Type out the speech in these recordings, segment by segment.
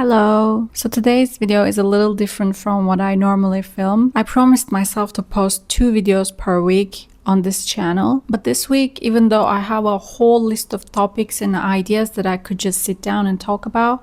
Hello! So today's video is a little different from what I normally film. I promised myself to post 2 videos per week on this channel, but this week, even though I have a whole list of topics and ideas that I could just sit down and talk about,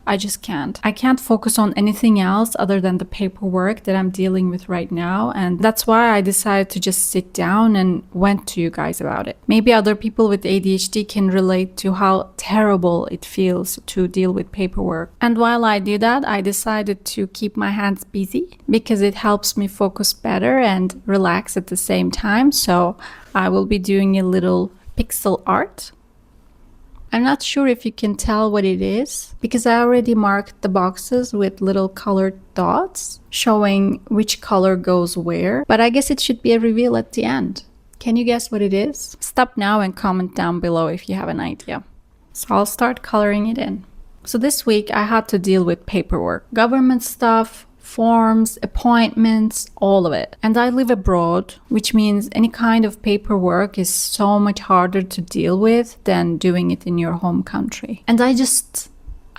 I just can't. I can't focus on anything else other than the paperwork that I'm dealing with right now, and that's why I decided to just sit down and vent to you guys about it. Maybe other people with ADHD can relate to how terrible it feels to deal with paperwork. And while I do that, I decided to keep my hands busy because it helps me focus better and relax at the same time. So I will be doing a little pixel art. I'm not sure if you can tell what it is because I already marked the boxes with little colored dots showing which color goes where, but I guess it should be a reveal at the end. Can you guess what it is? Stop now and comment down below if you have an idea. So I'll start coloring it in. So this week I had to deal with paperwork, government stuff, forms, appointments, all of it. And I live abroad, which means any kind of paperwork is so much harder to deal with than doing it in your home country. And I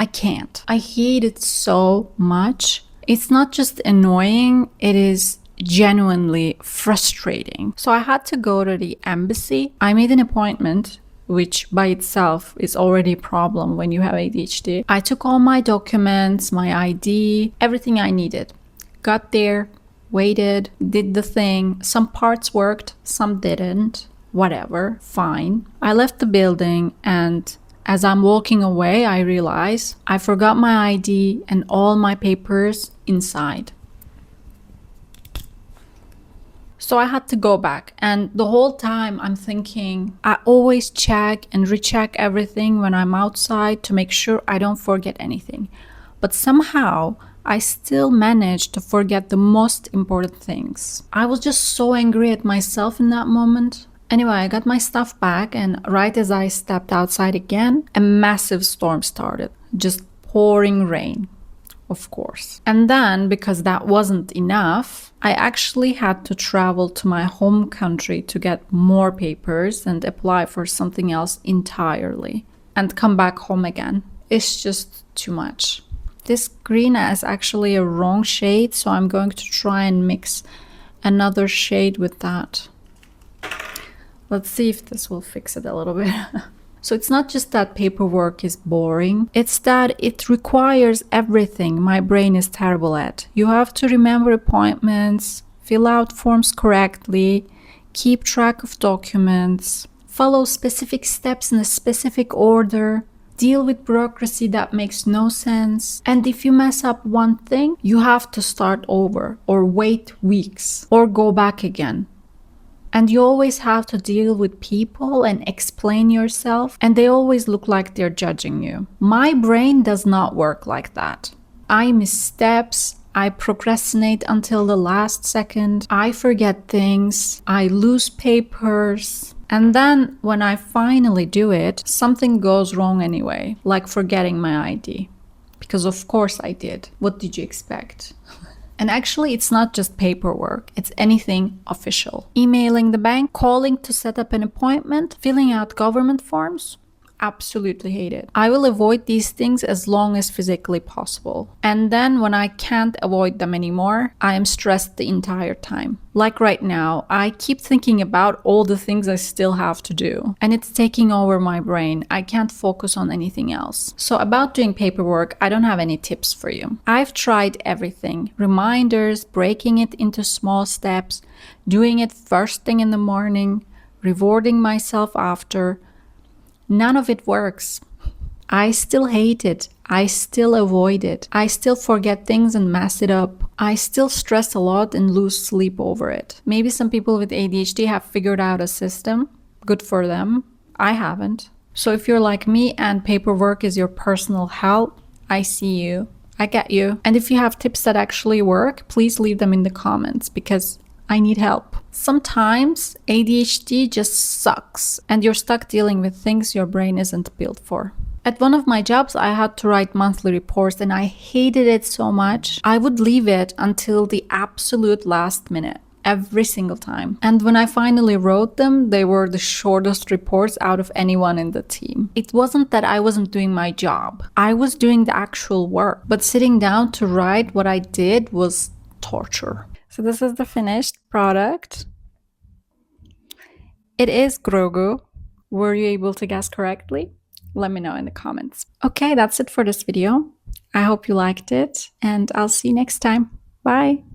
can't. I hate it so much. It's not just annoying, it is genuinely frustrating. So I had to go to the embassy. I made an appointment, which by itself is already a problem when you have ADHD. I took all my documents, my ID, everything I needed. Got there, waited, did the thing. Some parts worked, some didn't. Whatever, fine. I left the building, and as I'm walking away, I realize I forgot my ID and all my papers inside. So I had to go back, and the whole time I'm thinking, I always check and recheck everything when I'm outside to make sure I don't forget anything. But somehow I still managed to forget the most important things. I was just so angry at myself in that moment. Anyway, I got my stuff back, and right as I stepped outside again, a massive storm started, just pouring rain. Of course. And then, because that wasn't enough, I actually had to travel to my home country to get more papers and apply for something else entirely and come back home again. It's just too much. This green is actually a wrong shade, so I'm going to try and mix another shade with that. Let's see if this will fix it a little bit. So it's not just that paperwork is boring, it's that it requires everything my brain is terrible at. You have to remember appointments, fill out forms correctly, keep track of documents, follow specific steps in a specific order, deal with bureaucracy that makes no sense. And if you mess up one thing, you have to start over or wait weeks or go back again. And you always have to deal with people and explain yourself, and they always look like they're judging you. My brain does not work like that. I miss steps, I procrastinate until the last second, I forget things, I lose papers. And then when I finally do it, something goes wrong anyway, like forgetting my ID. Because of course I did. What did you expect? And actually, it's not just paperwork, it's anything official. Emailing the bank, calling to set up an appointment, filling out government forms. Absolutely hate it. I will avoid these things as long as physically possible. And then when I can't avoid them anymore, I am stressed the entire time. Like right now, I keep thinking about all the things I still have to do. And it's taking over my brain. I can't focus on anything else. So about doing paperwork, I don't have any tips for you. I've tried everything. Reminders, breaking it into small steps, doing it first thing in the morning, rewarding myself after. None of it works. I still hate it. I still avoid it. I still forget things and mess it up. I still stress a lot and lose sleep over it. Maybe some people with ADHD have figured out a system. Good for them. I haven't. So if you're like me and paperwork is your personal hell, I see you. I get you. And if you have tips that actually work, please leave them in the comments because I need help. Sometimes ADHD just sucks and you're stuck dealing with things your brain isn't built for. At one of my jobs, I had to write monthly reports and I hated it so much. I would leave it until the absolute last minute. every single time. And when I finally wrote them, they were the shortest reports out of anyone in the team. It wasn't that I wasn't doing my job. I was doing the actual work, but sitting down to write what I did was torture. So this is the finished product. It is Grogu. Were you able to guess correctly? Let me know in the comments. Okay, that's it for this video. I hope you liked it, and I'll see you next time. Bye!